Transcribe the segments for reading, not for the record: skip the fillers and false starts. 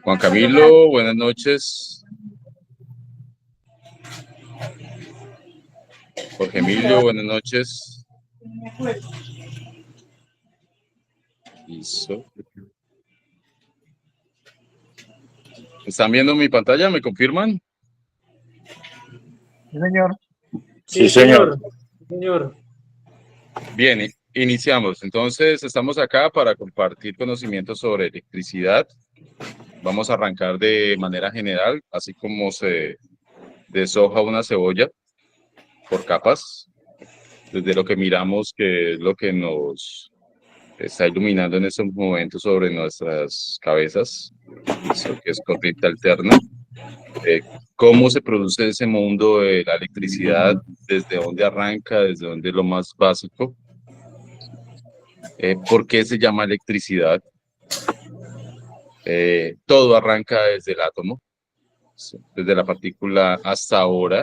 Juan Camilo, buenas noches. Jorge Emilio, buenas noches. Listo. ¿Están viendo mi pantalla? ¿Me confirman? Sí, señor. Sí, señor. Señor. Bien, iniciamos. Entonces, estamos acá para compartir conocimientos sobre electricidad. Vamos a arrancar de manera general, así como se deshoja una cebolla por capas, desde lo que miramos, que es lo que nos está iluminando en estos momentos sobre nuestras cabezas, eso que es corriente alterna. ¿Cómo se produce ese mundo de la electricidad? ¿Desde dónde arranca? ¿Desde dónde es lo más básico? ¿Por qué se llama electricidad? Todo arranca desde el átomo, desde la partícula hasta ahora,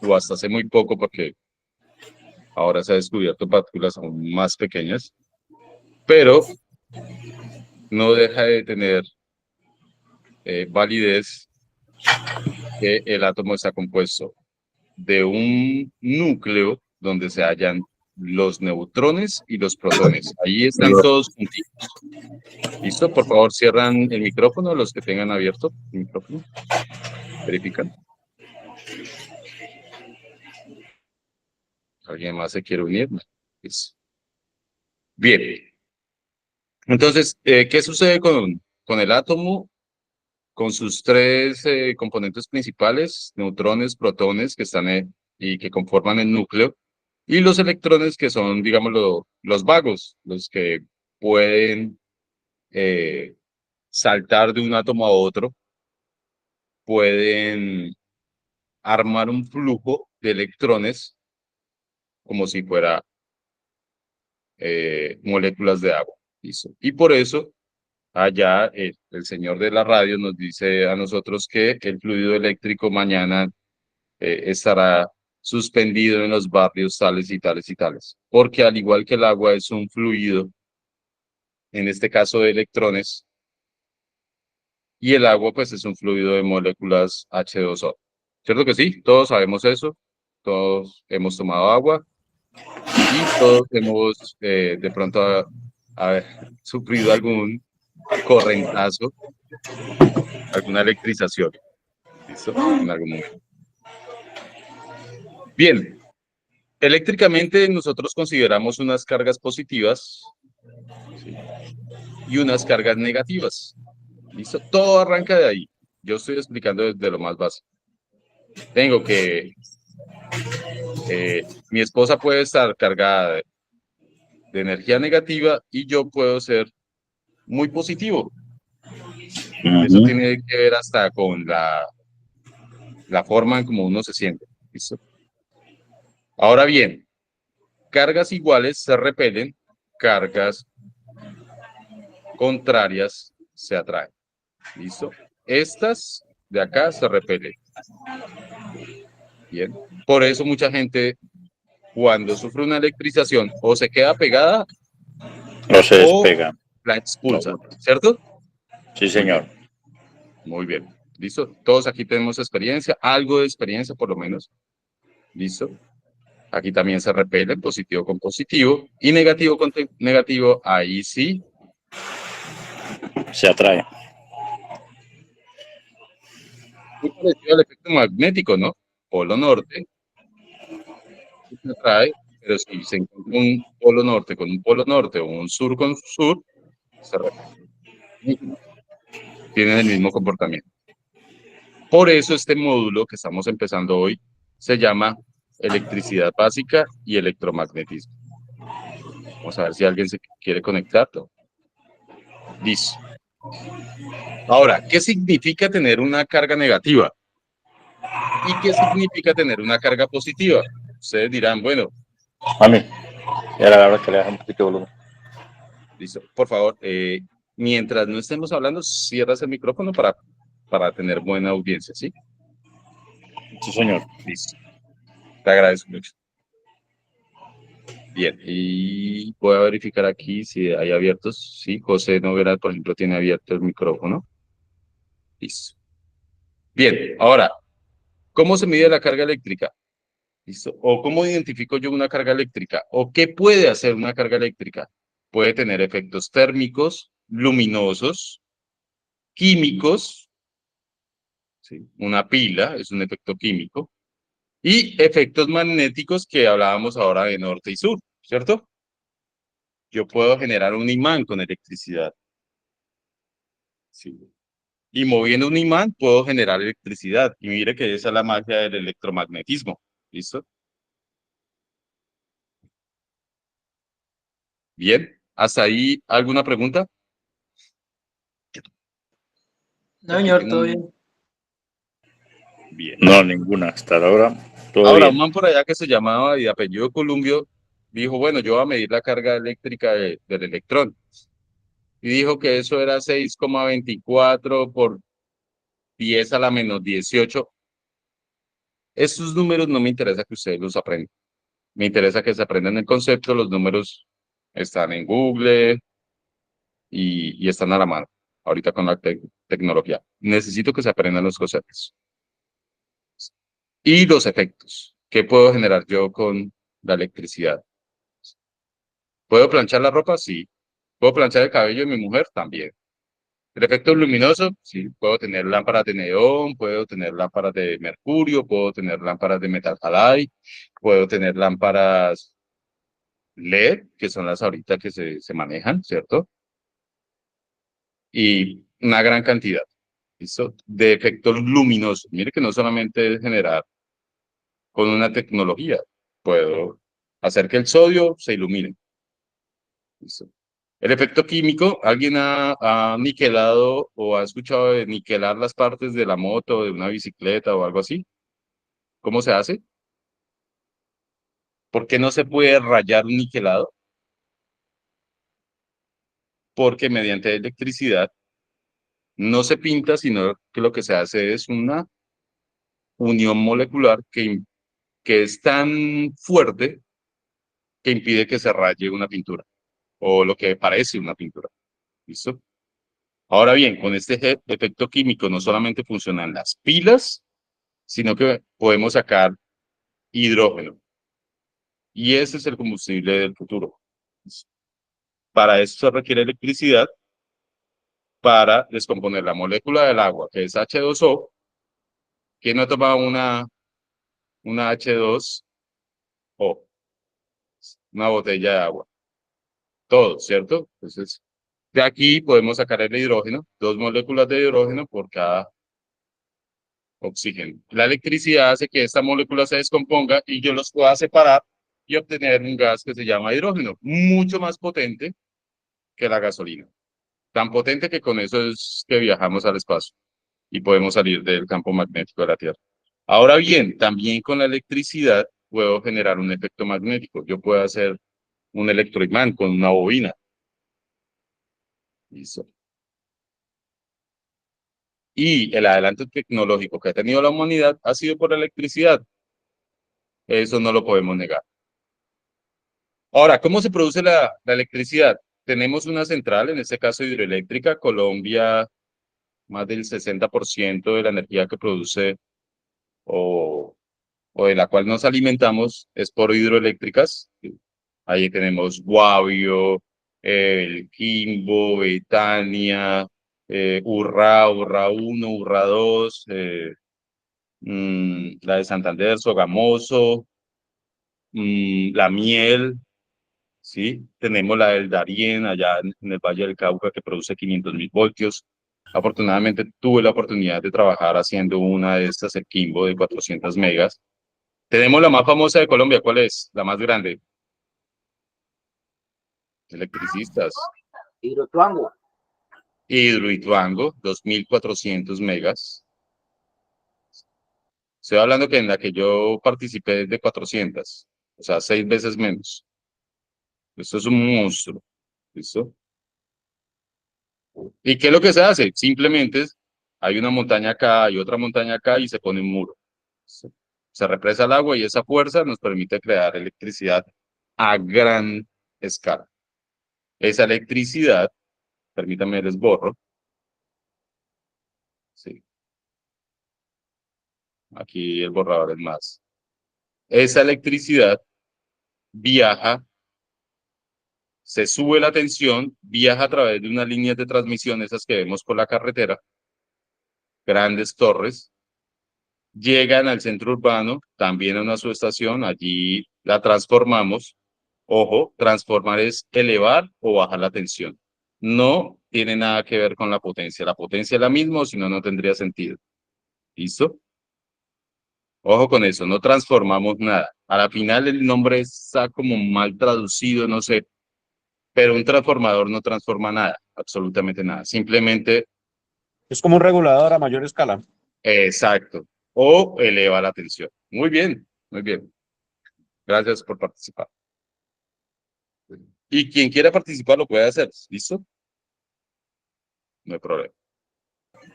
o hasta hace muy poco, porque ahora se ha descubierto partículas aún más pequeñas, pero no deja de tener validez que el átomo está compuesto de un núcleo donde se hallan los neutrones y los protones. Ahí están todos juntitos. ¿Listo? Por favor, cierran el micrófono, los que tengan abierto el micrófono. Verifican. ¿Alguien más se quiere unir? Bien. Entonces, ¿qué sucede con el átomo? Con sus tres componentes principales, neutrones, protones, que están y que conforman el núcleo, y los electrones, que son, digamos, los vagos, los que pueden saltar de un átomo a otro, pueden armar un flujo de electrones como si fuera moléculas de agua. ¿Listo? Y por eso, allá el señor de la radio nos dice a nosotros que el fluido eléctrico mañana estará suspendido en los barrios tales y tales y tales. Porque al igual que el agua es un fluido, en este caso de electrones, y el agua pues es un fluido de moléculas H2O. ¿Cierto que sí? Todos sabemos eso, todos hemos tomado agua y todos hemos de pronto sufrido algún correntazo, alguna electrización. ¿Listo? En algún momento. Bien, eléctricamente nosotros consideramos unas cargas positivas, ¿sí?, y unas cargas negativas. ¿Listo? Todo arranca de ahí. Yo estoy explicando desde lo más básico. Tengo que mi esposa puede estar cargada de energía negativa y yo puedo ser muy positivo. Eso tiene que ver hasta con la forma en cómo uno se siente. ¿Listo? Ahora bien, cargas iguales se repelen, cargas contrarias se atraen. ¿Listo? Estas de acá se repelen. Bien. Por eso mucha gente, cuando sufre una electrización, o se queda pegada No se despega. La expulsa, ¿cierto? Sí, señor. Muy bien. ¿Listo? Todos aquí tenemos experiencia, algo de experiencia por lo menos. ¿Listo? Aquí también se repelen positivo con positivo y negativo con negativo. Ahí sí Se atrae. muy parecido al efecto magnético, ¿no? Polo norte se atrae, pero si se encuentra un polo norte con un polo norte o un sur con sur, se repelen. Tienen el mismo comportamiento. Por eso este módulo que estamos empezando hoy se llama electricidad básica y electromagnetismo. Vamos a ver si alguien se quiere conectar. Listo. Ahora, ¿qué significa tener una carga negativa? ¿Y qué significa tener una carga positiva? Ustedes dirán, bueno. A mí. Era la hora que le das un poquito de volumen. Listo. Por favor, mientras no estemos hablando, cierras el micrófono para tener buena audiencia, ¿sí? Sí, señor. Listo. Te agradezco mucho. Bien, y voy a verificar aquí si hay abiertos. Sí, José Noguera, por ejemplo, tiene abierto el micrófono. Listo. Bien, ahora, ¿cómo se mide la carga eléctrica? ¿Listo? ¿O cómo identifico yo una carga eléctrica? ¿O qué puede hacer una carga eléctrica? Puede tener efectos térmicos, luminosos, químicos, ¿sí? Una pila es un efecto químico, y efectos magnéticos que hablábamos ahora de norte y sur, ¿cierto? Yo puedo generar un imán con electricidad, ¿sí? Y moviendo un imán puedo generar electricidad. Y mire que esa es la magia del electromagnetismo, ¿listo? Bien, ¿hasta ahí alguna pregunta? No, Aquí señor, tengo todo un... bien. Bien. No, ninguna. Hasta ahora, todo Ahora, un bien. man por allá que se llamaba y de apellido Columbio dijo, bueno, yo voy a medir la carga eléctrica del electrón. Y dijo que eso era 6,24 por 10 a la menos 18. Estos números no me interesa que ustedes los aprendan. Me interesa que se aprendan el concepto. Los números están en Google y están a la mano. Ahorita con la tecnología. Necesito que se aprendan los conceptos. Y los efectos. ¿Qué puedo generar yo con la electricidad? ¿Puedo planchar la ropa? Sí. ¿Puedo planchar el cabello de mi mujer? También. ¿El efecto luminoso? Sí. Puedo tener lámparas de neón, puedo tener lámparas de mercurio, puedo tener lámparas de metal halide, puedo tener lámparas LED, que son las ahorita que se manejan, ¿cierto? Y una gran cantidad, ¿listo? De efectos luminosos. Mire que no solamente es generar con una tecnología, puedo hacer que el sodio se ilumine. ¿Listo? El efecto químico, ¿alguien ha niquelado o ha escuchado de niquelar las partes de la moto, de una bicicleta o algo así? ¿Cómo se hace? ¿Por qué no se puede rayar un niquelado? Porque mediante electricidad no se pinta, sino que lo que se hace es una unión molecular que es tan fuerte que impide que se raye una pintura o lo que parece una pintura. ¿Listo? Ahora bien, con este efecto químico no solamente funcionan las pilas, sino que podemos sacar hidrógeno. Y ese es el combustible del futuro. Para eso se requiere electricidad para descomponer la molécula del agua, que es H2O. ¿Quién no ha tomado una H2O? Una botella de agua. Todo, ¿cierto? Entonces, de aquí podemos sacar el hidrógeno, 2 moléculas de hidrógeno por cada oxígeno. La electricidad hace que esta molécula se descomponga y yo los pueda separar y obtener un gas que se llama hidrógeno, mucho más potente que la gasolina. Tan potente que con eso es que viajamos al espacio y podemos salir del campo magnético de la Tierra. Ahora bien, también con la electricidad puedo generar un efecto magnético. Yo puedo hacer un electroimán con una bobina. Listo. Y el adelanto tecnológico que ha tenido la humanidad ha sido por la electricidad. Eso no lo podemos negar. Ahora, ¿cómo se produce la electricidad? Tenemos una central, en este caso hidroeléctrica. Colombia, más del 60% de la energía que produce o, o de la cual nos alimentamos es por hidroeléctricas. Ahí tenemos Guavio, el Quimbo, Betania, Urrá, Urrá 1, Urrá 2, la de Santander, Sogamoso, La Miel, ¿sí? Tenemos la del Darién allá en el Valle del Cauca que produce 500.000 voltios. Afortunadamente tuve la oportunidad de trabajar haciendo una de estas, el Quimbo de 400 megas. Tenemos la más famosa de Colombia, ¿cuál es? La más grande. Electricistas. Hidroituango. Hidroituango, 2.400 megas. Estoy hablando que en la que yo participé es de 400, o sea, 6 veces menos. Esto es un monstruo. ¿Listo? ¿Y qué es lo que se hace? Simplemente hay una montaña acá, hay otra montaña acá y se pone un muro. Se represa el agua y esa fuerza nos permite crear electricidad a gran escala. Esa electricidad, permítanme les borro. Sí. Aquí el borrador es más. Esa electricidad viaja, se sube la tensión, viaja a través de unas líneas de transmisión, esas que vemos por la carretera, grandes torres, llegan al centro urbano, también a una subestación, allí la transformamos. Ojo, transformar es elevar o bajar la tensión. No tiene nada que ver con la potencia. La potencia es la misma, o si no, no tendría sentido. ¿Listo? Ojo con eso, no transformamos nada. A la final el nombre está como mal traducido, no sé, pero un transformador no transforma nada, absolutamente nada. Simplemente, Es como un regulador a mayor escala. exacto, o eleva la tensión. Muy bien, muy bien. Gracias por participar. Y quien quiera participar lo puede hacer, ¿listo? No hay problema.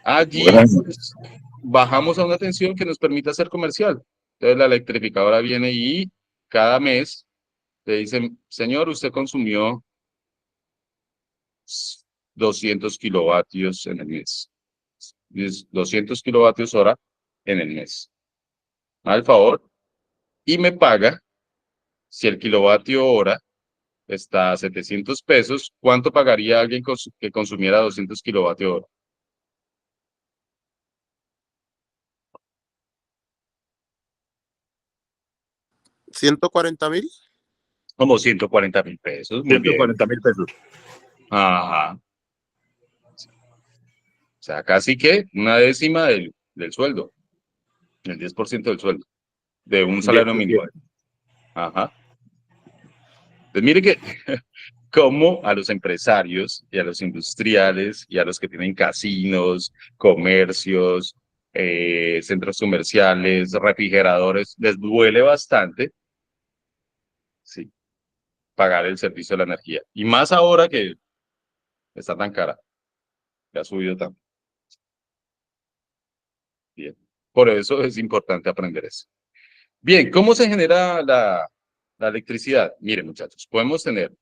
Allí pues, bajamos a una tensión que nos permite hacer comercial. Entonces la electrificadora viene y cada mes le dicen, señor, usted consumió 200 kilovatios en el mes. 200 kilovatios hora en el mes. Al favor. Y me paga, si el kilovatio hora está a 700 pesos, ¿cuánto pagaría alguien que consumiera 200 kilovatios hora? ¿140.000? Como 140.000 pesos. Muy bien. 140.000 pesos. Ajá. O sea, casi que una décima del sueldo. El 10% del sueldo. De un salario mínimo. Ajá. Pues mire que como a los empresarios y a los industriales y a los que tienen casinos, comercios, centros comerciales, refrigeradores, les duele bastante, sí, pagar el servicio de la energía. Y más ahora que está tan cara, que ha subido tanto. Bien. Por eso es importante aprender eso. Bien, ¿cómo se genera la electricidad? Miren, muchachos, podemos tener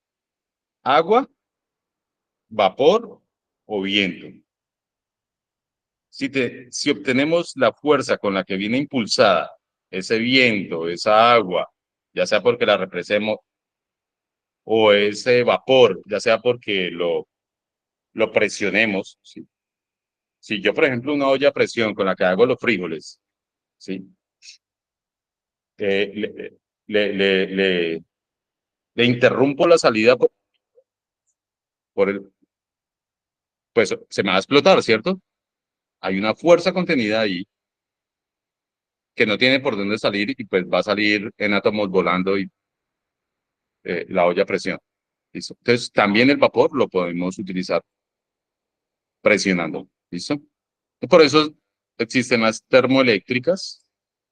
agua, vapor o viento. Si obtenemos la fuerza con la que viene impulsada ese viento, esa agua, ya sea porque la represemos, o ese vapor, ya sea porque lo presionemos, ¿sí? Si yo, por ejemplo, una olla a presión con la que hago los frijoles, ¿sí? Eh, le, le, le, le- le interrumpo la salida por el, pues se me va a explotar, ¿cierto? Hay una fuerza contenida ahí que no tiene por dónde salir y pues va a salir en átomos volando y la olla a presión. ¿Listo? Entonces, también el vapor lo podemos utilizar presionando. ¿Listo? Y por eso existen las termoeléctricas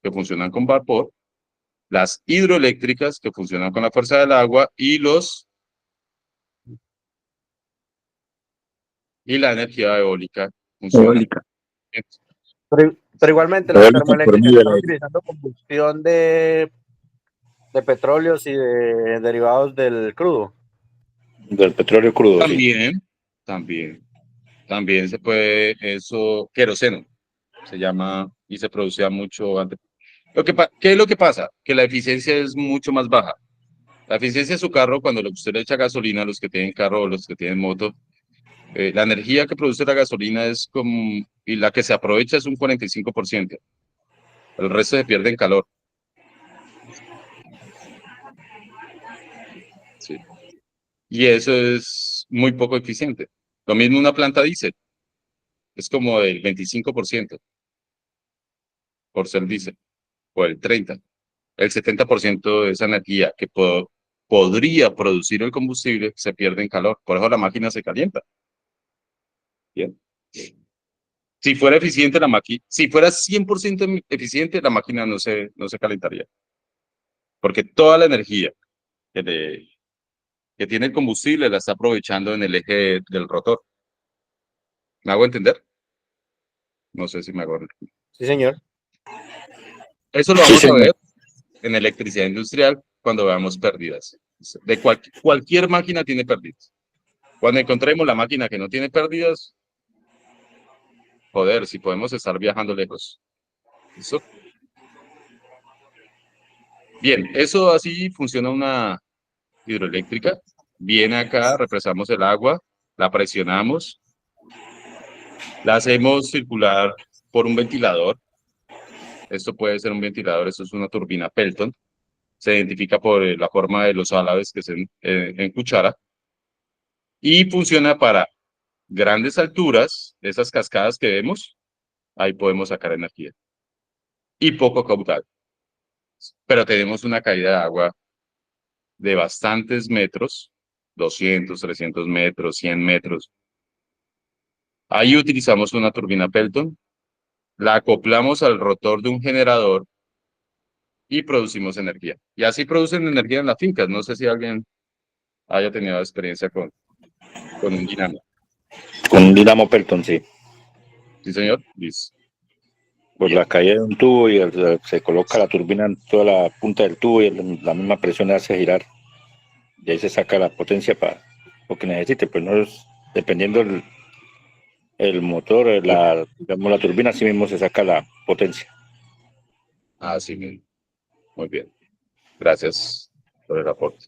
que funcionan con vapor, las hidroeléctricas que funcionan con la fuerza del agua y la energía eólica funciona. Eólica. Pero igualmente las Eólica por termoeléctricas medio de están la utilizando combustión de petróleos y de derivados del crudo. del petróleo crudo, sí. También se puede, eso, queroseno, se llama y se producía mucho antes. ¿Qué es lo que pasa? Que la eficiencia es mucho más baja. La eficiencia de su carro, cuando usted le echa gasolina, los que tienen carro o los que tienen moto, la energía que produce la gasolina es como, y la que se aprovecha es un 45%. El resto se pierde en calor. Sí. Y eso es muy poco eficiente. Lo mismo una planta diésel, es como el 25% por ser diésel, o el 30%. El 70% de esa energía que podría producir el combustible se pierde en calor. Por eso la máquina se calienta. Bien. Si fuera eficiente la máquina, si fuera 100% eficiente, la máquina no se calentaría. Porque toda la energía que tiene el combustible la está aprovechando en el eje del rotor. ¿Me hago entender? No sé si me hago entender. Sí, señor. Eso lo Sí, vamos a señor. ver en electricidad industrial cuando veamos pérdidas. De cualquier máquina tiene pérdidas. Cuando encontremos la máquina que no tiene pérdidas, joder, si podemos estar viajando lejos. ¿Listo? Bien, eso así funciona una hidroeléctrica. Viene acá, represamos el agua, la presionamos, la hacemos circular por un ventilador. Esto puede ser un ventilador, esto es una turbina Pelton. Se identifica por la forma de los álabes que se en cuchara. Y funciona para grandes alturas, esas cascadas que vemos, ahí podemos sacar energía. Y poco caudal. Pero tenemos una caída de agua de bastantes metros, 200, 300 metros, 100 metros. Ahí utilizamos una turbina Pelton, la acoplamos al rotor de un generador y producimos energía. Y así producen energía en las fincas. No sé si alguien haya tenido experiencia con un dinamo. Con un dinamo Pelton, sí. Sí, señor. Listo. Pues Bien. la caída de un tubo y se coloca la turbina en toda la punta del tubo y la misma presión le hace girar. Y ahí se saca la potencia para lo que necesite. Pues no es, dependiendo el motor, digamos, la turbina, así mismo se saca la potencia. Así mismo. Muy bien. Gracias por el aporte.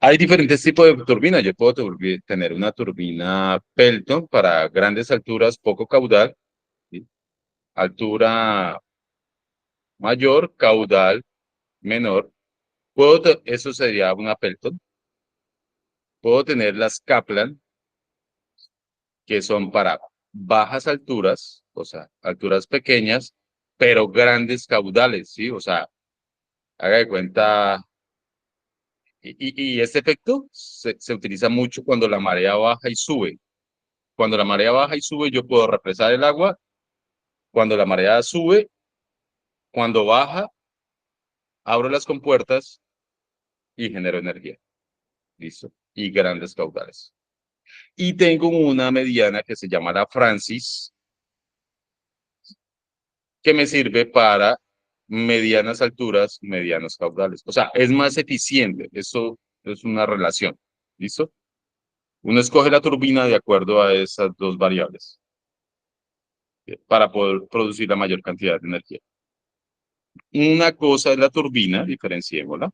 Hay diferentes tipos de turbinas. Yo puedo tener una turbina Pelton para grandes alturas, poco caudal, ¿sí? Altura mayor, caudal menor. Eso sería una Pelton. Puedo tener las Kaplan, que son para bajas alturas, o sea, alturas pequeñas, pero grandes caudales, ¿sí? O sea, haga de cuenta. Y este efecto se utiliza mucho cuando la marea baja y sube. Cuando la marea baja y sube, yo puedo represar el agua. Cuando la marea sube, cuando baja, abro las compuertas y genero energía. Listo. Y grandes caudales. Y tengo una mediana que se llama la Francis, que me sirve para medianas alturas, medianos caudales. O sea, es más eficiente. Eso es una relación. ¿Listo? Uno escoge la turbina de acuerdo a esas dos variables para poder producir la mayor cantidad de energía. Una cosa es la turbina, diferenciémosla.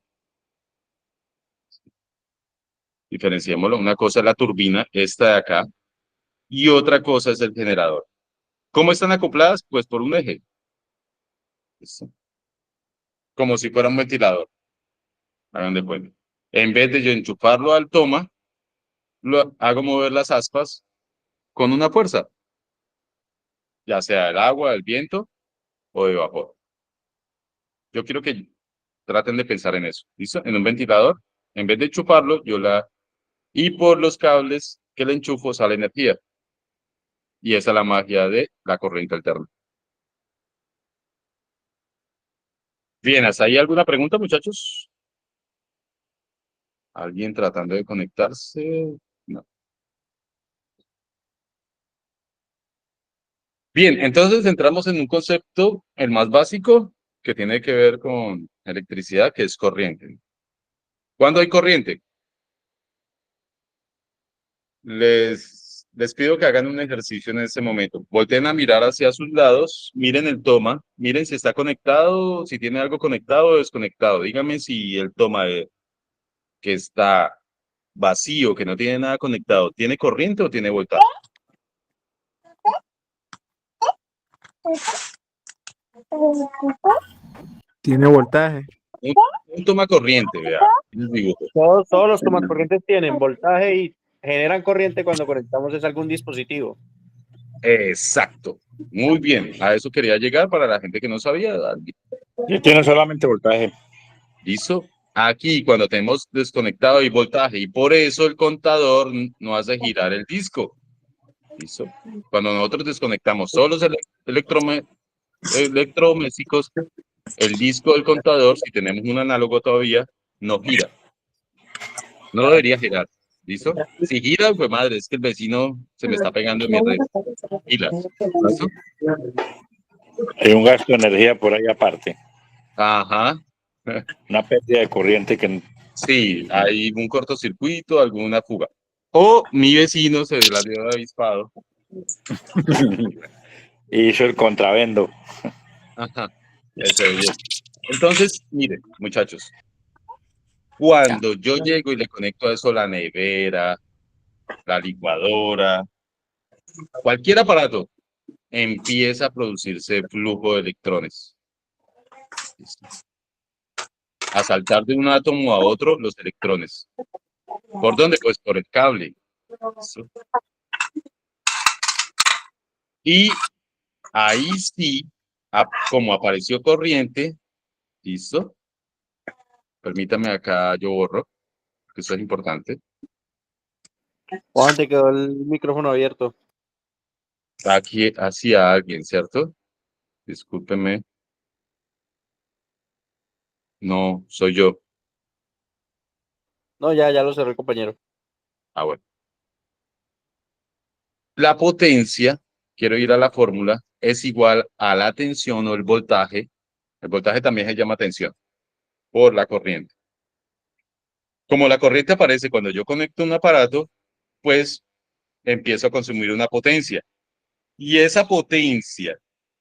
Diferenciémoslo. Una cosa es la turbina, esta de acá, y otra cosa es el generador. ¿Cómo están acopladas? Pues por un eje. ¿Listo? Como si fuera un ventilador. Hagan de cuenta. En vez de yo enchufarlo al toma, lo hago mover las aspas con una fuerza, ya sea el agua, el viento o de vapor. Yo quiero que traten de pensar en eso. ¿Listo? En un ventilador, en vez de enchufarlo, y por los cables que le enchufo sale energía. Y esa es la magia de la corriente alterna. Bien, ¿hasta ahí alguna pregunta, muchachos? ¿Alguien tratando de conectarse? No. Bien, entonces entramos en un concepto, el más básico, que tiene que ver con electricidad, que es corriente. ¿Cuándo hay corriente? Les pido que hagan un ejercicio en este momento. Volteen a mirar hacia sus lados, miren el toma, miren si está conectado, si tiene algo conectado o desconectado. Díganme si el toma que está vacío, que no tiene nada conectado, ¿tiene corriente o tiene voltaje? Tiene voltaje. Un toma corriente, vea, el dibujo. Todos los tomacorrientes tienen voltaje y generan corriente cuando conectamos es algún dispositivo. Exacto. Muy bien. A eso quería llegar para la gente que no sabía. Y tiene solamente voltaje. ¿Listo? Aquí, cuando tenemos desconectado hay voltaje y por eso el contador no hace girar el disco. ¿Listo? Cuando nosotros desconectamos todos los electrodomésticos, el disco del contador, si tenemos un análogo todavía, no gira. No debería girar. ¿Listo? Si gira, pues madre, es que el vecino se me está pegando en mi red. Gilas. ¿Listo? Hay un gasto de energía por ahí aparte. Ajá. Una pérdida de corriente que Sí, hay un cortocircuito, alguna fuga. O mi vecino se la dio de avispado. hizo el contravendo. Ajá, eso es bien. Entonces, mire, muchachos, cuando yo llego y le conecto a eso la nevera, la licuadora, cualquier aparato, empieza a producirse flujo de electrones. A saltar de un átomo a otro los electrones. ¿Por dónde? Pues por el cable. ¿Sí? Y ahí sí, como apareció corriente, ¿listo? Permítame acá, yo borro, que eso es importante. Juan, te quedó el micrófono abierto. Aquí hacia alguien, ¿cierto? Discúlpeme. No, soy yo. No, ya lo cerré, compañero. Ah, bueno. La potencia, quiero ir a la fórmula, es igual a la tensión o el voltaje. El voltaje también se llama tensión por la corriente. Como la corriente aparece cuando yo conecto un aparato, pues empiezo a consumir una potencia. Y esa potencia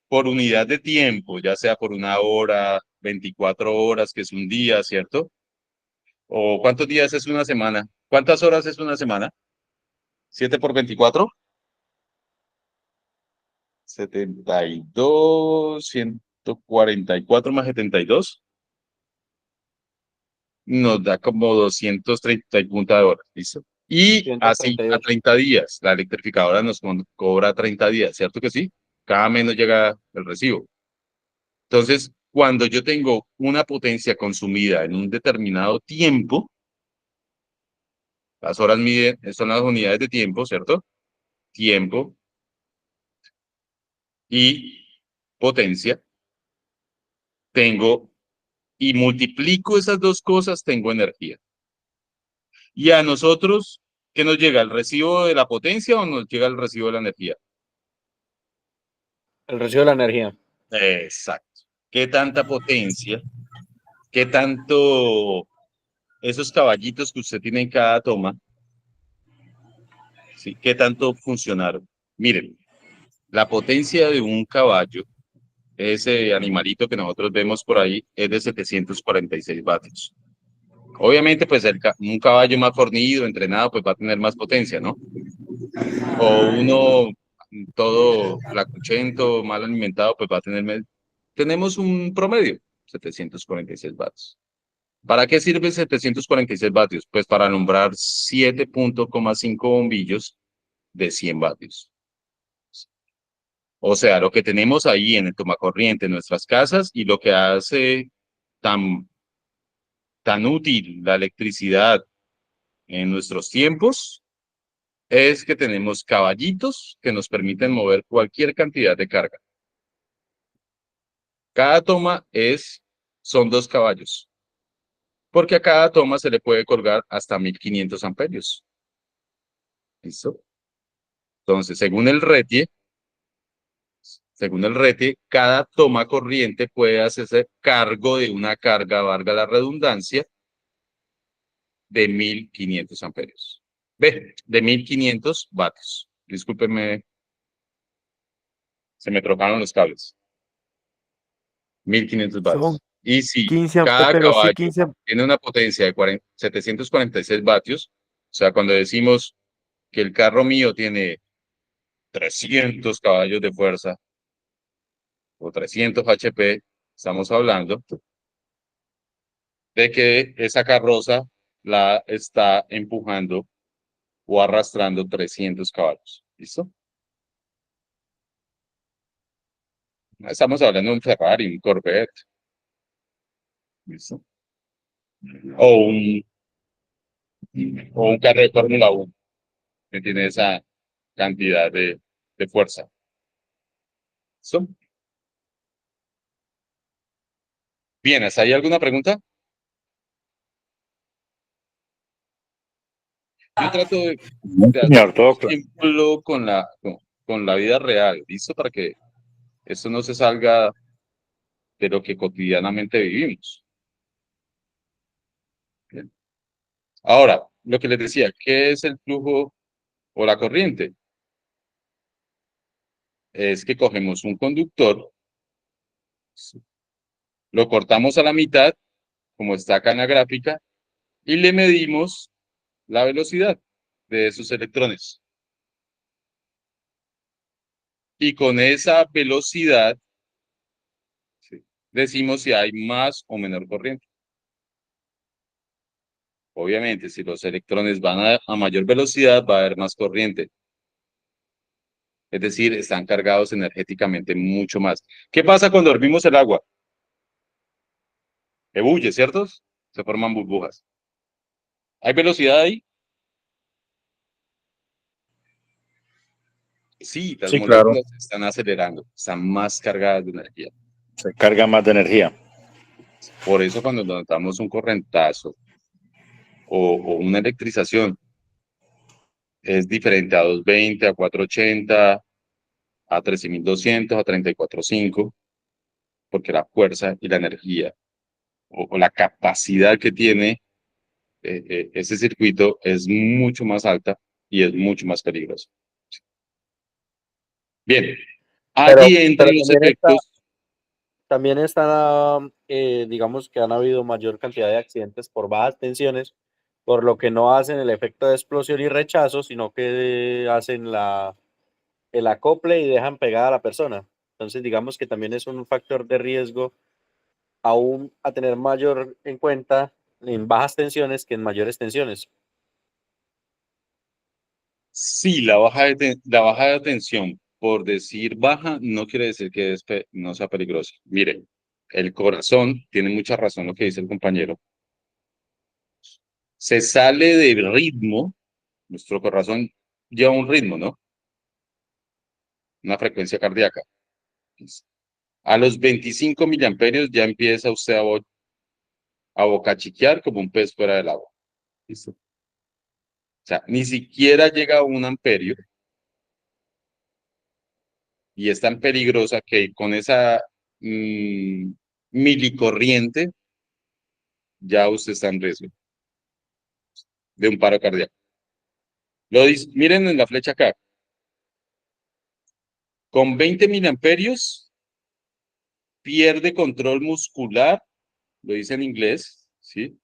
por unidad de tiempo, ya sea por una hora, 24 horas, que es un día, ¿cierto? ¿O cuántos días es una semana? ¿Cuántas horas es una semana? ¿7 por 24? 72, 144 más 72. Nos da como 230 y punta de horas, ¿listo? Y así a 132. 30 días. La electrificadora nos cobra 30 días, ¿cierto que sí? Cada mes nos llega el recibo. Entonces, cuando yo tengo una potencia consumida en un determinado tiempo, las horas miden, son las unidades de tiempo, ¿cierto? Tiempo y potencia. Tengo y multiplico esas dos cosas, tengo energía. Y a nosotros, ¿qué nos llega? ¿El recibo de la potencia o nos llega el recibo de la energía? El recibo de la energía. Exacto. ¿Qué tanta potencia? ¿Qué tanto esos caballitos que usted tiene en cada toma? ¿Sí? ¿Qué tanto funcionaron? Miren, la potencia de un caballo, ese animalito que nosotros vemos por ahí, es de 746 vatios. Obviamente, pues un caballo más fornido, entrenado, pues va a tener más potencia, ¿no? O uno todo flacuchento, mal alimentado, pues va a tener... Tenemos un promedio, 746 vatios. ¿Para qué sirve 746 vatios? Pues para alumbrar 7,5 bombillos de 100 vatios. O sea, lo que tenemos ahí en el tomacorriente en nuestras casas y lo que hace tan, tan útil la electricidad en nuestros tiempos es que tenemos caballitos que nos permiten mover cualquier cantidad de carga. Cada toma son 2 caballos, porque a cada toma se le puede colgar hasta 1500 amperios. ¿Listo? Entonces, según el RETIE, cada toma corriente puede hacerse cargo de una carga, valga la redundancia, de 1500 amperios. Ve, de 1500 vatios. Discúlpeme, se me trocaron los cables. 1500 Son vatios. Y si 15, cada pero sí caballo 15. tiene una potencia de 746 vatios, o sea, cuando decimos que el carro mío tiene 300 caballos de fuerza o 300 HP, estamos hablando de que esa carroza la está empujando o arrastrando 300 caballos. ¿Listo? Estamos hablando de un Ferrari, un Corvette. ¿Listo? O un, o un carro de Fórmula 1 que tiene esa cantidad de fuerza. ¿Listo? Bien, ¿hasta ahí alguna pregunta? Yo trato No, de hacer señor, un todo claro. ejemplo con la vida real, ¿listo? Para que esto no se salga de lo que cotidianamente vivimos. Ahora, lo que les decía, ¿qué es el flujo o la corriente? Es que cogemos un conductor, lo cortamos a la mitad, como está acá en la gráfica, y le medimos la velocidad de esos electrones. Y con esa velocidad, sí, decimos si hay más o menor corriente. Obviamente, si los electrones van a mayor velocidad, va a haber más corriente. Es decir, están cargados energéticamente mucho más. ¿Qué pasa cuando hervimos el agua? Ebulle, ¿cierto? Se forman burbujas. ¿Hay velocidad ahí? Sí, las Sí, claro, moléculas se están acelerando, están más cargadas de energía. se carga más de energía. Por eso cuando nos damos un correntazo o una electrización, es diferente a 220, a 480, a 13200, a 345, porque la fuerza y la energía o la capacidad que tiene ese circuito es mucho más alta y es mucho más peligroso. Bien, Pero, allí entran pero los efectos. también está, digamos que han habido mayor cantidad de accidentes por bajas tensiones, por lo que no hacen el efecto de explosión y rechazo, sino que hacen el acople y dejan pegada a la persona. Entonces, digamos que también es un factor de riesgo aún a tener mayor en cuenta en bajas tensiones que en mayores tensiones. Sí, la baja de tensión, por decir baja, no quiere decir que no sea peligroso. Miren, el corazón, tiene mucha razón lo que dice el compañero, se sale del ritmo, nuestro corazón lleva un ritmo, ¿no? Una frecuencia cardíaca. A los 25 miliamperios ya empieza usted a bocachiquear como un pez fuera del agua. ¿Listo? O sea, ni siquiera llega a un amperio y es tan peligrosa que con esa milicorriente ya usted está en riesgo de un paro cardíaco. Miren en la flecha acá. Con 20 miliamperios pierde control muscular, lo dice en inglés, ¿sí?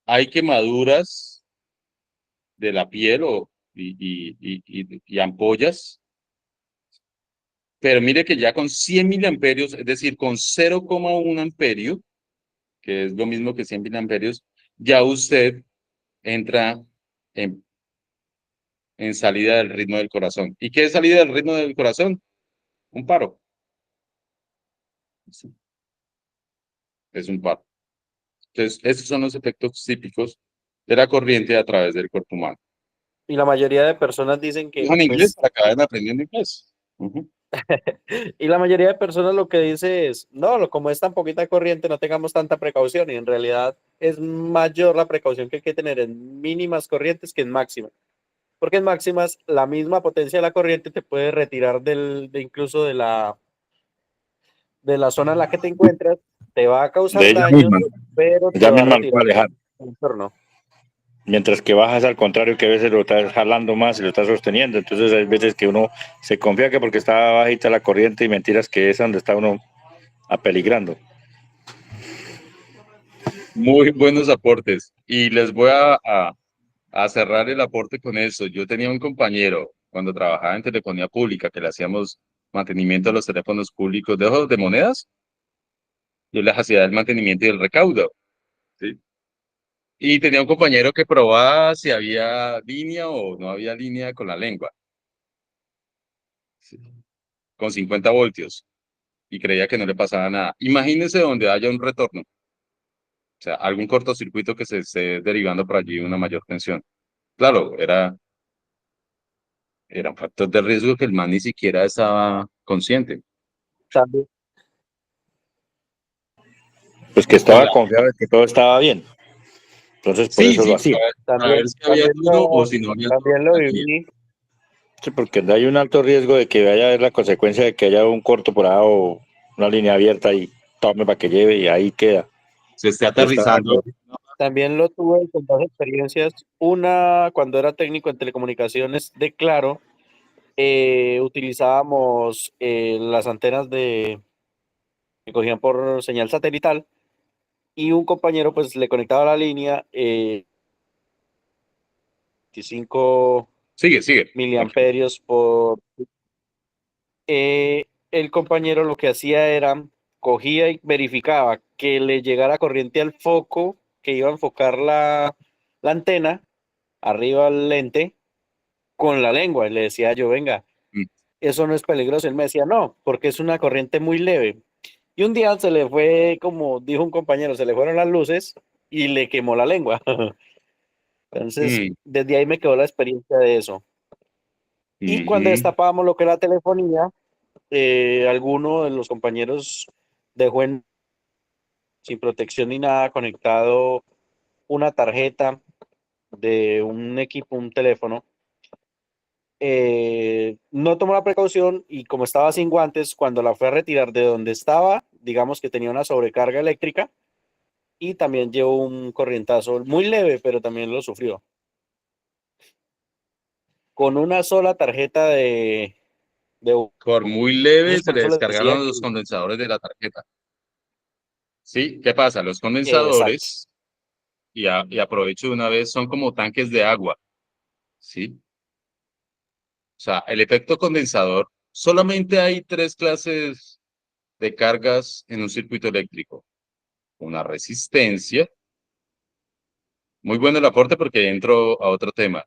Hay quemaduras de la piel y ampollas, pero mire que ya con 100 miliamperios, es decir, con 0,1 amperio, que es lo mismo que 100 miliamperios, ya usted entra en salida del ritmo del corazón. ¿Y qué es salida del ritmo del corazón? Un paro. Sí, es un paro. Entonces, esos son los efectos típicos de la corriente a través del cuerpo humano. Y la mayoría de personas dicen que, En inglés, pues, acaban aprendiendo inglés. y la mayoría de personas lo que dice es, no, como es tan poquita corriente, no tengamos tanta precaución. Y en realidad es mayor la precaución que hay que tener en mínimas corrientes que en máximas. Porque en máximas, la misma potencia de la corriente te puede retirar incluso de la zona en la que te encuentras, te va a De causar daños, pero te ella va a misma lo retirar puede alejar. del entorno. Mientras que bajas al contrario, que a veces lo estás jalando más y lo estás sosteniendo. Entonces hay veces que uno se confía que porque está bajita la corriente y mentiras que es donde está uno apeligrando. Muy buenos aportes. Y les voy a cerrar el aporte con eso. Yo tenía un compañero cuando trabajaba en telefonía pública que le hacíamos mantenimiento a los teléfonos públicos de ojos de monedas. Yo les hacía el mantenimiento y el recaudo. ¿Sí? Y tenía un compañero que probaba si había línea o no había línea con la lengua. ¿Sí? Con 50 voltios. Y creía que no le pasaba nada. Imagínense donde haya un retorno. O sea, algún cortocircuito que se esté derivando por allí una mayor tensión. Claro, era un factor de riesgo que el man ni siquiera estaba consciente. También, Pues que Con estaba la... confiado de que todo estaba bien. Entonces por Sí, eso lo sí, hacía. a ver también, si había duro o si no había duro también con lo la línea. viví. Sí, porque hay un alto riesgo de que vaya a haber la consecuencia de que haya un corto por ahí o una línea abierta y tome para que lleve y ahí queda. Se esté Yo estaba aterrizando yo, una También lo tuve con dos experiencias. Una, cuando era técnico en telecomunicaciones de Claro, utilizábamos las antenas que cogían por señal satelital y un compañero pues le conectaba la línea 25 Sigue. Tranquilo. miliamperios por... el compañero lo que hacía era, cogía y verificaba que le llegara corriente al foco que iba a enfocar la antena arriba al lente con la lengua. Y le decía yo, venga, Mm, eso no es peligroso. Él me decía, no, porque es una corriente muy leve. Y un día se le fue, como dijo un compañero, se le fueron las luces y le quemó la lengua. Entonces, mm, desde ahí me quedó la experiencia de eso. Y cuando ujú. destapábamos lo que era telefonía, alguno de los compañeros dejó sin protección ni nada conectado una tarjeta de un equipo, un teléfono. No tomó la precaución y como estaba sin guantes, cuando la fue a retirar de donde estaba, digamos que tenía una sobrecarga eléctrica y también llevó un corrientazo muy leve, pero también lo sufrió. Con una sola tarjeta de Por muy leve entonces se por le eso les decía descargaron que los condensadores de la tarjeta. ¿Sí? ¿Qué pasa? Los exacto, condensadores, y aprovecho de una vez, son como tanques de agua. ¿Sí? O sea, el efecto condensador, solamente hay tres clases de cargas en un circuito eléctrico. Una resistencia, muy bueno el aporte porque entro a otro tema.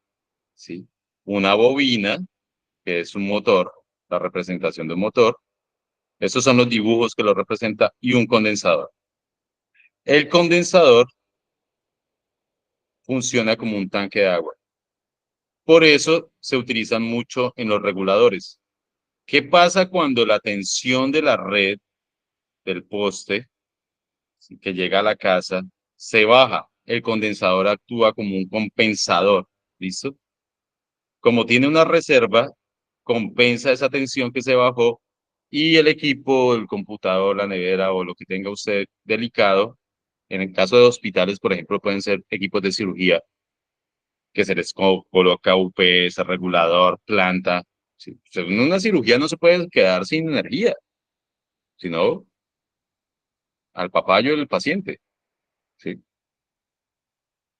¿Sí? Una bobina, que es un motor, la representación de un motor. Estos son los dibujos que lo representa, y un condensador. El condensador funciona como un tanque de agua. Por eso se utilizan mucho en los reguladores. ¿Qué pasa cuando la tensión de la red del poste que llega a la casa se baja? El condensador actúa como un compensador, ¿listo? Como tiene una reserva, compensa esa tensión que se bajó y el equipo, el computador, la nevera o lo que tenga usted delicado, en el caso de hospitales, por ejemplo, pueden ser equipos de cirugía, que se les coloca UPS, regulador, planta. Sí, en una cirugía no se puede quedar sin energía, sino al papayo del paciente. ¿Sí?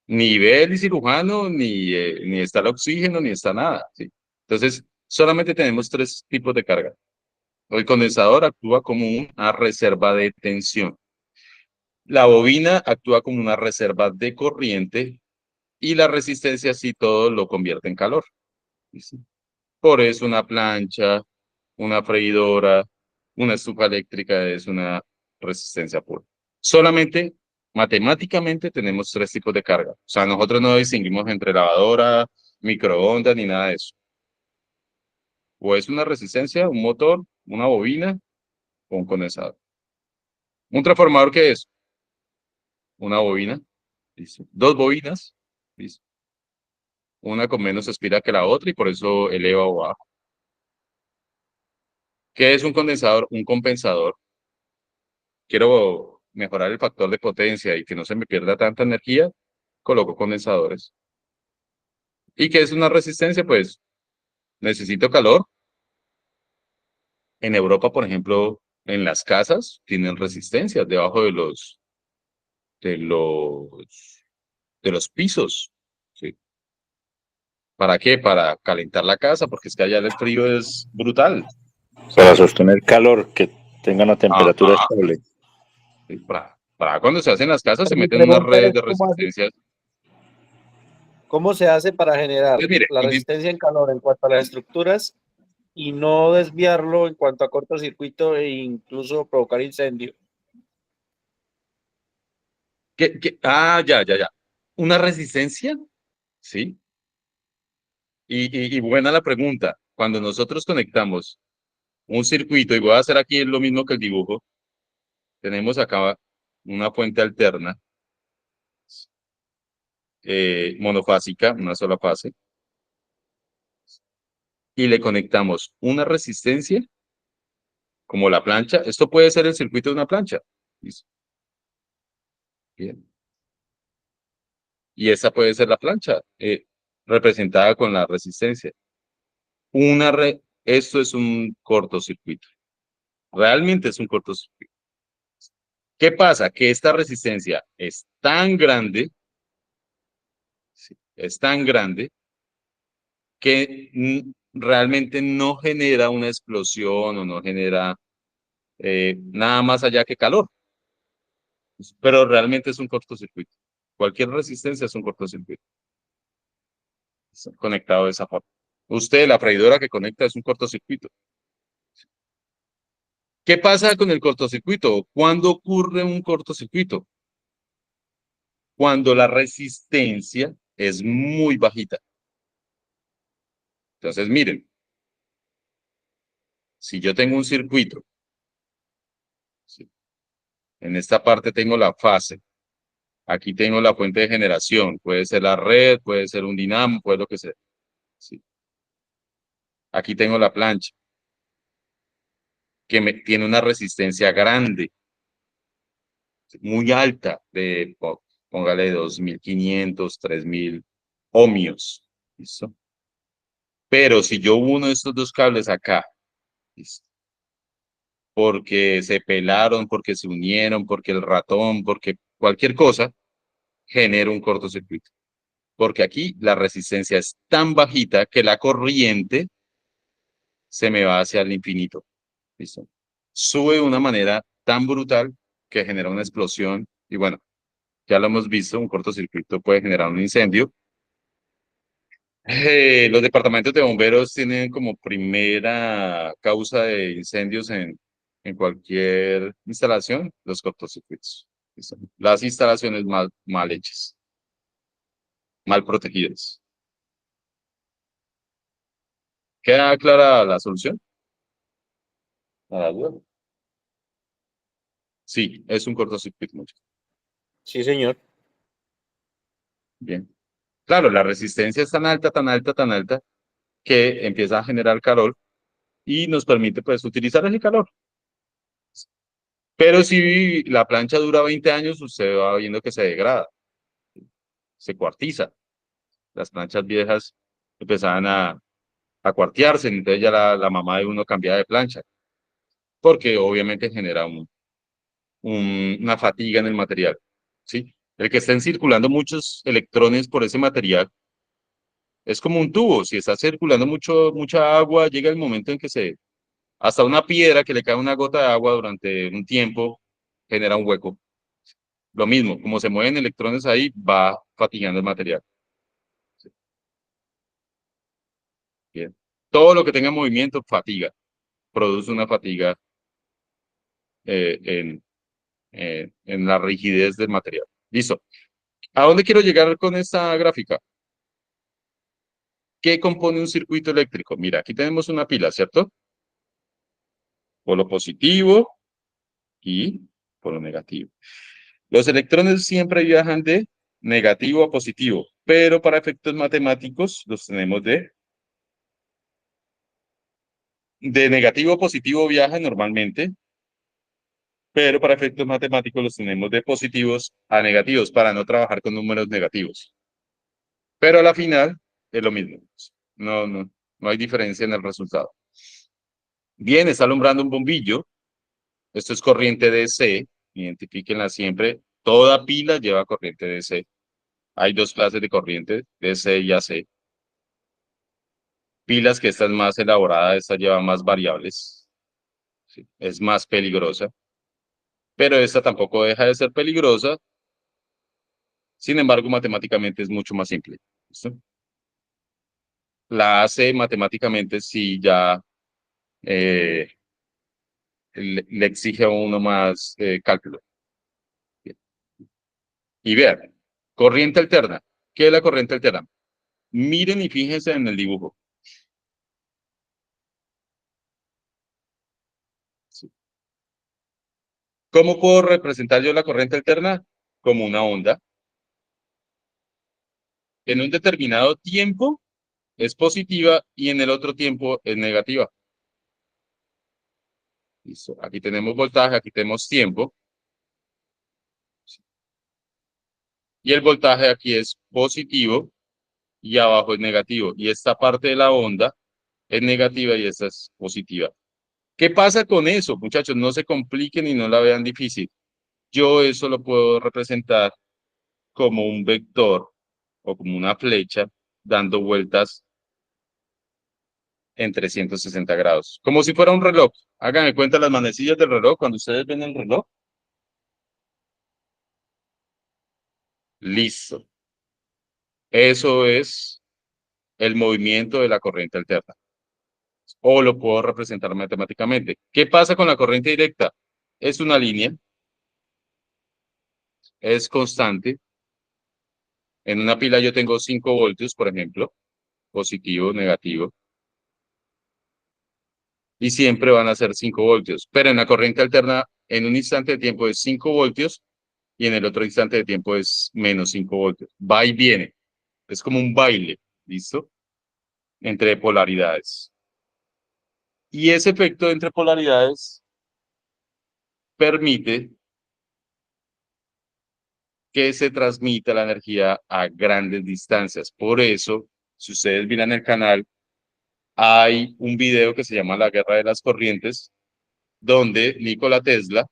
Ni ve el cirujano, ni está el oxígeno, ni está nada. ¿Sí? Entonces, solamente tenemos tres tipos de carga. El condensador actúa como una reserva de tensión. La bobina actúa como una reserva de corriente y la resistencia sí todo lo convierte en calor. ¿Sí? Por eso una plancha, una freidora, una estufa eléctrica es una resistencia pura. Solamente matemáticamente tenemos tres tipos de carga. O sea, nosotros no distinguimos entre lavadora, microondas ni nada de eso. O es una resistencia, un motor, una bobina o un condensador. ¿Un transformador qué es? Una bobina. ¿Listo? Dos bobinas. ¿Listo? Una con menos espira que la otra y por eso eleva o baja. ¿Qué es un condensador? Un compensador. Quiero mejorar el factor de potencia y que no se me pierda tanta energía, coloco condensadores. ¿Y qué es una resistencia? Pues necesito calor. En Europa, por ejemplo, en las casas tienen resistencias debajo de los, de los pisos. ¿Sí? ¿Para qué? Para calentar la casa, porque es que allá el frío es brutal. Para ¿Sí? sostener calor, que tenga una temperatura Ajá. estable. Sí, para cuando se hacen las casas se pero mi meten unas pregunta redes es, de resistencia. ¿cómo se hace para generar Pues mire, la resistencia en calor en cuanto a las estructuras y no desviarlo en cuanto a cortocircuito e incluso provocar incendio? ya. ¿Una resistencia? Sí. Y buena la pregunta. Cuando nosotros conectamos un circuito, y voy a hacer aquí lo mismo que el dibujo, tenemos acá una fuente alterna, monofásica, una sola fase, y le conectamos una resistencia, como la plancha. Esto puede ser el circuito de una plancha. Listo. Bien. Y esa puede ser la plancha, representada con la resistencia. Esto es un cortocircuito. Realmente es un cortocircuito. ¿Qué pasa? Que esta resistencia es tan grande, sí, es tan grande que realmente no genera una explosión o no genera nada más allá que calor. Pero realmente es un cortocircuito. Cualquier resistencia es un cortocircuito. Está conectado de esa forma. Usted, la freidora que conecta es un cortocircuito. ¿Qué pasa con el cortocircuito? ¿Cuándo ocurre un cortocircuito? Cuando la resistencia es muy bajita. Entonces, miren, si yo tengo un circuito, ¿sí? En esta parte tengo la fase, aquí tengo la fuente de generación, puede ser la red, puede ser un dinamo, puede lo que sea. ¿Sí? Aquí tengo la plancha, que tiene una resistencia grande, muy alta, póngale 2500, 3000 ohmios. ¿Listo? Pero si yo uno de estos dos cables acá, ¿listo? Porque se pelaron, porque se unieron, porque el ratón, porque cualquier cosa, genera un cortocircuito. Porque aquí la resistencia es tan bajita que la corriente se me va hacia el infinito. ¿Listo? Sube de una manera tan brutal que genera una explosión. Y bueno, ya lo hemos visto, un cortocircuito puede generar un incendio. Los departamentos de bomberos tienen como primera causa de incendios en cualquier instalación los cortocircuitos. ¿Listo? Las instalaciones mal hechas, mal protegidas. ¿Queda clara la solución? ¿A la duda? Sí, es un cortocircuito. Sí, señor. Bien. Claro, la resistencia es tan alta, tan alta, tan alta que empieza a generar calor y nos permite pues utilizar ese calor. Pero si la plancha dura 20 años, usted va viendo que se degrada, se cuartiza. Las planchas viejas empezaban a cuartearse, entonces ya la mamá de uno cambiaba de plancha, porque obviamente genera una fatiga en el material, ¿sí? El que estén circulando muchos electrones por ese material es como un tubo. Si está circulando mucha agua, llega el momento en que hasta una piedra que le cae una gota de agua durante un tiempo, genera un hueco. Lo mismo, como se mueven electrones ahí, va fatigando el material. Bien. Todo lo que tenga movimiento fatiga, produce una fatiga eh, en, en la rigidez del material. Listo. ¿A dónde quiero llegar con esta gráfica? ¿Qué compone un circuito eléctrico? Mira, aquí tenemos una pila, ¿cierto? Polo positivo y polo negativo. Los electrones siempre viajan de negativo a positivo, pero para efectos matemáticos los tenemos de negativo a positivo viajan normalmente, pero para efectos matemáticos los tenemos de positivos a negativos para no trabajar con números negativos. Pero a la final es lo mismo. No hay diferencia en el resultado. Bien, está alumbrando un bombillo. Esto es corriente DC. Identifíquenla siempre. Toda pila lleva corriente DC. Hay dos clases de corriente, DC y AC. Pilas que esta es más elaborada, esta lleva más variables. ¿Sí? Es más peligrosa. Pero esta tampoco deja de ser peligrosa. Sin embargo, matemáticamente es mucho más simple. ¿Listo? La AC matemáticamente sí ya eh, le exige a uno más cálculo. Bien. Y vean, corriente alterna. ¿Qué es la corriente alterna? Miren y fíjense en el dibujo. Sí. ¿Cómo puedo representar yo la corriente alterna? Como una onda. En un determinado tiempo es positiva y en el otro tiempo es negativa. Listo. Aquí tenemos voltaje, aquí tenemos tiempo. y el voltaje aquí es positivo y abajo es negativo. Y esta parte de la onda es negativa y esta es positiva. ¿Qué pasa con eso, muchachos? No se compliquen y no la vean difícil. Yo eso lo puedo representar como un vector o como una flecha dando vueltas en 360 grados, como si fuera un reloj. Háganme cuenta las manecillas del reloj cuando ustedes ven el reloj. Listo. Eso es el movimiento de la corriente alterna. O lo puedo representar matemáticamente. ¿Qué pasa con la corriente directa? Es una línea, es constante. En una pila yo tengo 5 voltios, por ejemplo, positivo, negativo, y siempre van a ser 5 voltios. Pero en la corriente alterna, en un instante de tiempo es 5 voltios y en el otro instante de tiempo es menos 5 voltios. Va y viene. Es como un baile, ¿listo? Entre polaridades. Y ese efecto entre polaridades permite que se transmita la energía a grandes distancias. Por eso, si ustedes miran el canal, hay un video que se llama La Guerra de las Corrientes, donde Nikola Tesla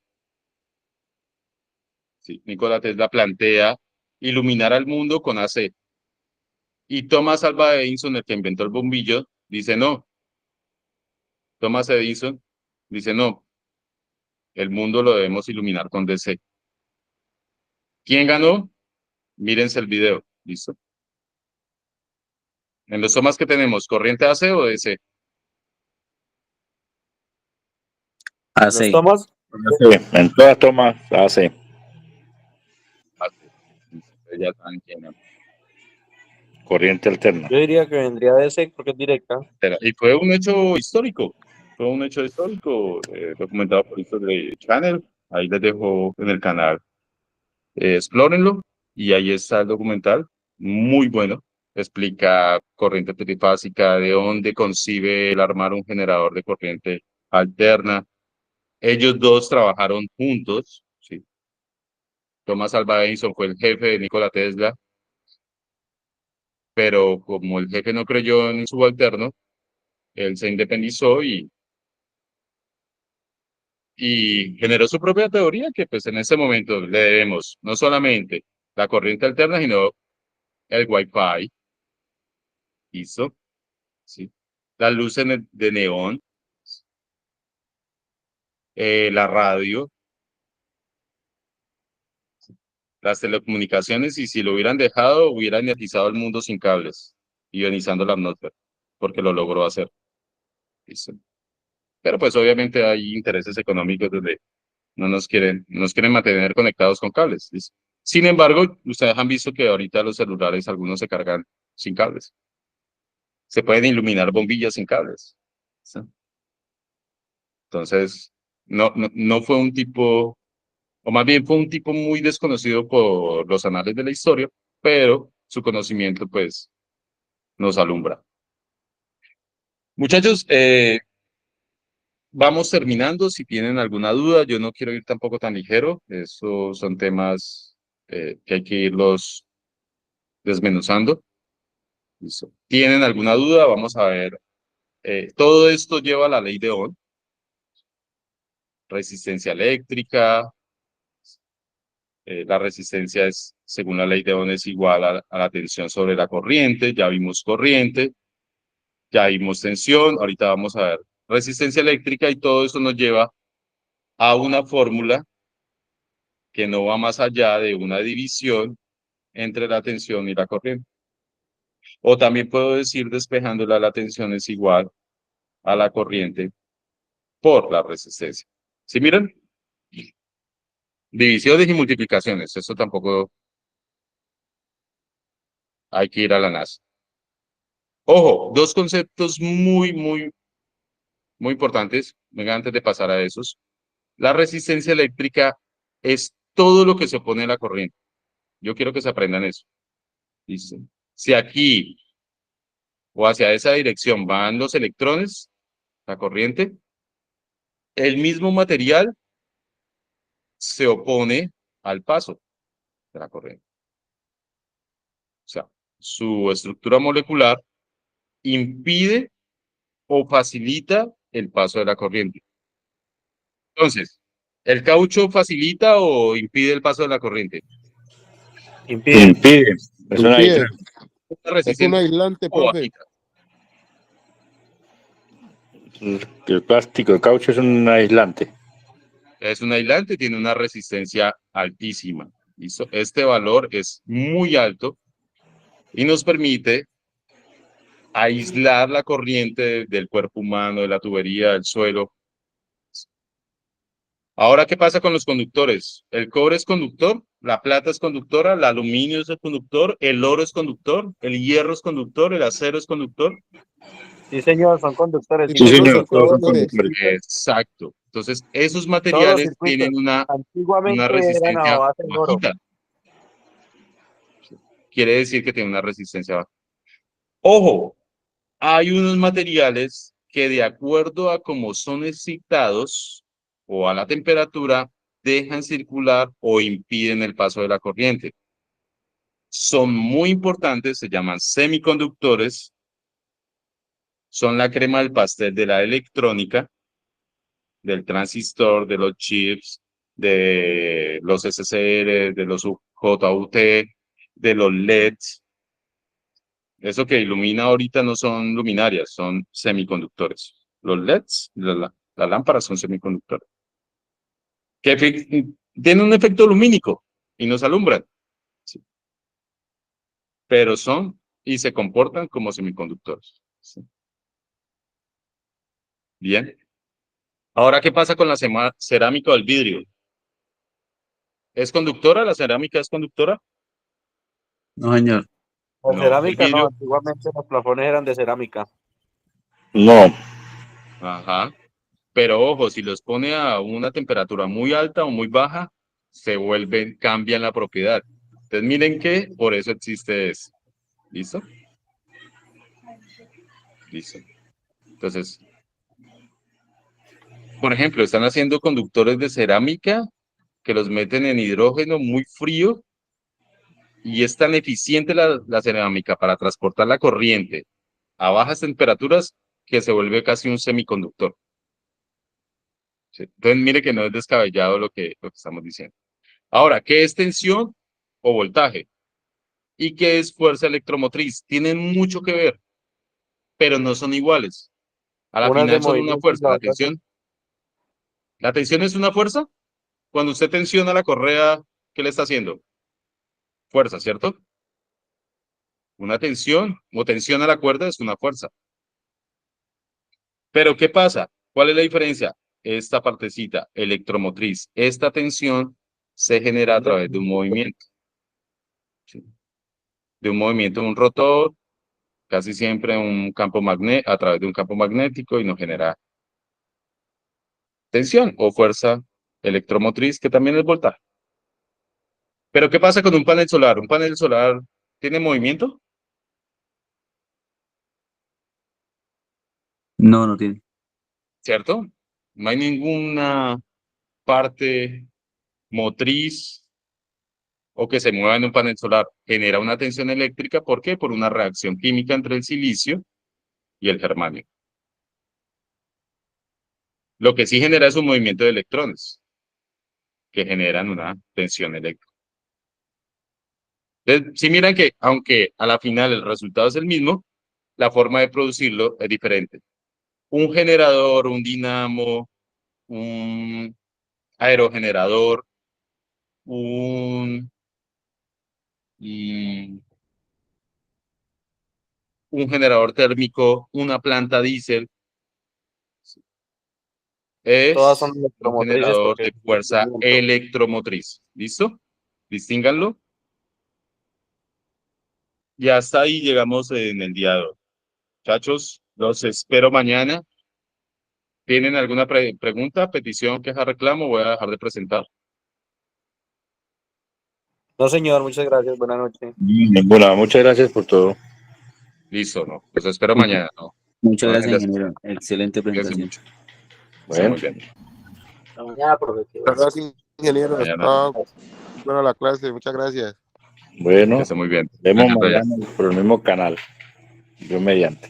plantea iluminar al mundo con AC. Y Thomas Alva Edison, el que inventó el bombillo, dice no. Thomas Edison dice no, el mundo lo debemos iluminar con DC. ¿Quién ganó? Mírense el video, ¿listo? En los tomas que tenemos, ¿corriente AC o DC? ¿Los AC. tomas? En todas tomas hace AC. Ya saben quién ganó. corriente alterna. Yo diría que vendría de ese porque es directa. Y fue un hecho histórico. Fue un hecho histórico documentado por History Channel. Ahí les dejo en el canal. Explórenlo y ahí está el documental. Muy bueno. Explica corriente trifásica, de dónde concibe el armar un generador de corriente alterna. Ellos dos trabajaron juntos. ¿Sí? Thomas Alva Edison fue el jefe de Nikola Tesla, pero como el jefe no creyó en el subalterno, él se independizó y generó su propia teoría que pues en ese momento le debemos no solamente la corriente alterna, sino el Wi-Fi, ¿listo? ¿Sí? Las luces de neón, la radio, las telecomunicaciones, y si lo hubieran dejado, hubieran iotizado el mundo sin cables, ionizando la atmósfera, porque lo logró hacer. ¿Listo? Pero pues obviamente hay intereses económicos donde no nos quieren mantener conectados con cables. ¿Listo? Sin embargo, ustedes han visto que ahorita los celulares, algunos se cargan sin cables. Se pueden iluminar bombillas sin cables. ¿Sí? Entonces, no fue un tipo, o más bien fue un tipo muy desconocido por los anales de la historia, pero su conocimiento pues nos alumbra. Muchachos, vamos terminando. Si tienen alguna duda, yo no quiero ir tampoco tan ligero. Esos son temas que hay que irlos desmenuzando. ¿Listo? ¿Tienen alguna duda? Vamos a ver. Todo esto lleva a la ley de Ohm, resistencia eléctrica. La resistencia es, según la ley de Ohm, es igual a la tensión sobre la corriente. Ya vimos corriente, ya vimos tensión. Ahorita vamos a ver resistencia eléctrica y todo eso nos lleva a una fórmula que no va más allá de una división entre la tensión y la corriente. O también puedo decir, despejándola, la tensión es igual a la corriente por la resistencia. ¿Sí miran? Divisiones y multiplicaciones. Eso tampoco hay que ir a la NASA. Ojo, dos conceptos muy importantes. Venga, antes de pasar a esos. La resistencia eléctrica es todo lo que se opone a la corriente. Yo quiero que se aprendan eso. ¿Listo? Si aquí o hacia esa dirección van los electrones, la corriente, el mismo material se opone al paso de la corriente. sea, su estructura molecular impide o facilita el paso de la corriente. Entonces, ¿el caucho facilita o impide el paso de la corriente? Impide. Impide. Es una Impide. isla. Una Es un resistencia aislante, o profe. bajita. El plástico, el caucho es un aislante. Es un aislante, tiene una resistencia altísima. ¿Listo? Este valor es muy alto y nos permite aislar la corriente del cuerpo humano, de la tubería, del suelo. Ahora, ¿qué pasa con los conductores? El cobre es conductor, la plata es conductora, el aluminio es el conductor, el oro es conductor, el hierro es conductor, el acero es conductor. Sí, señor, son conductores. Y Sí, todos los señor, todos son circuitos, conductores. Exacto. Entonces, esos Todos los materiales circuitos tienen una antiguamente eran a resistencia base de oro. bajita. Quiere decir que tiene una resistencia baja. Ojo, hay unos materiales que de acuerdo a cómo son excitados o a la temperatura, dejan circular o impiden el paso de la corriente. Son muy importantes, se llaman semiconductores, son la crema del pastel de la electrónica, del transistor, de los chips, de los SCR, de los JUT, de los LEDs. Eso que ilumina ahorita no son luminarias, son semiconductores. Los LEDs, las lámparas son semiconductores. Que tienen un efecto lumínico y nos alumbran. Sí. Pero son y se comportan como semiconductores. Sí. Bien. Ahora, ¿qué pasa con la cerámica o el vidrio? ¿Es conductora? ¿La cerámica es conductora? No, señor. La No, el cerámica no, vidrio. antiguamente los plafones eran de cerámica. No, Ajá. Pero ojo, si los pone a una temperatura muy alta o muy baja, cambian la propiedad. Entonces miren que por eso existe eso. ¿Listo? Listo. Entonces, por ejemplo, están haciendo conductores de cerámica que los meten en hidrógeno muy frío y es tan eficiente la cerámica para transportar la corriente a bajas temperaturas que se vuelve casi un semiconductor. ¿Sí? Entonces, mire que no es descabellado lo que estamos diciendo. Ahora, ¿qué es tensión o voltaje? ¿Y qué es fuerza electromotriz? Tienen mucho que ver, pero no son iguales. A la Unas de final son una movimiento y fuerza. la otra de- ¿La tensión es una fuerza? Cuando usted tensiona la correa, ¿qué le está haciendo? Fuerza, ¿cierto? Una tensión o tensiona la cuerda es una fuerza. Pero ¿qué pasa? ¿Cuál es la diferencia? Esta partecita electromotriz, esta tensión se genera a través de un movimiento. ¿Sí? De un movimiento de un rotor, casi siempre a través de un campo magnético y nos genera tensión o fuerza electromotriz, que también es voltaje. Pero ¿qué pasa con un panel solar? ¿Un panel solar tiene movimiento? No, no tiene. ¿Cierto? No hay ninguna parte motriz o que se mueva en un panel solar. Genera una tensión eléctrica. ¿Por qué? Por una reacción química entre el silicio y el germanio. Lo que sí genera es un movimiento de electrones que generan una tensión eléctrica. Entonces, si miran que, aunque a la final el resultado es el mismo, la forma de producirlo es diferente. Un generador, un dinamo, un aerogenerador, un, mm, un generador térmico, una planta diésel, Todas son es un electromotrices generador porque de fuerza electromotriz. ¿Listo? Distínganlo. Y hasta ahí llegamos en el día de hoy. Muchachos, los espero mañana. ¿Tienen alguna pregunta, petición, queja, reclamo? Voy a dejar de presentar. No, señor, muchas gracias. Buenas noches. Bueno, muchas gracias por todo. Listo, ¿no? Los espero mañana, ¿no? Muchas No dejen gracias, de ingeniero. Excelente cuídense presentación. mucho. Estén Bueno. muy bien. Hasta mañana, profe. Gracias, ingeniero. Mañana. Está buena la clase. Muchas gracias. Bueno, Que esté muy bien. vemos Gracias, Brian. mañana por el mismo canal. Yo mediante.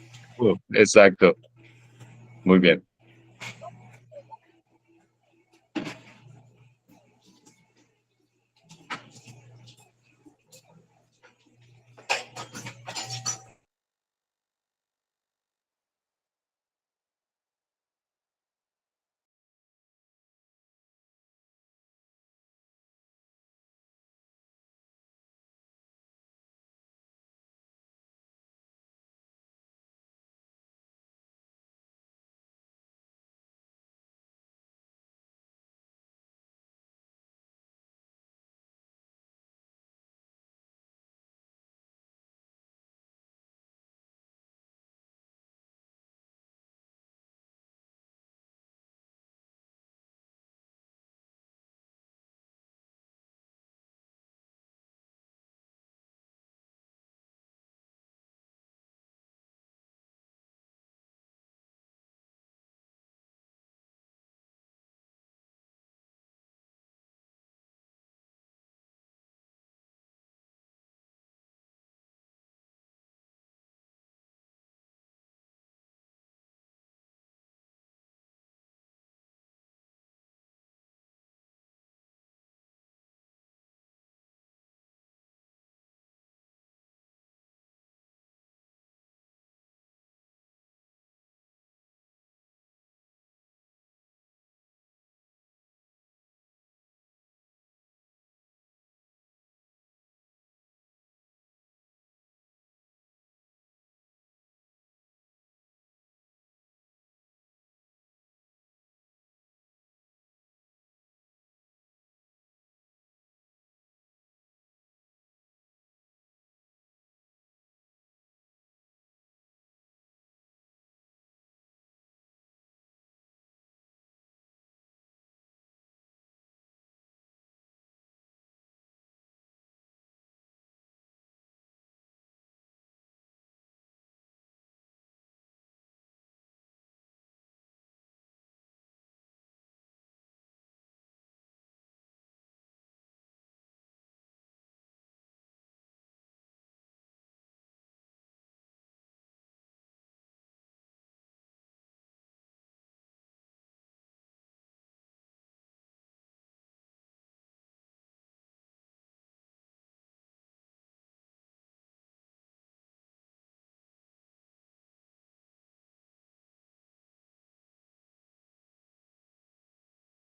Exacto. Muy bien.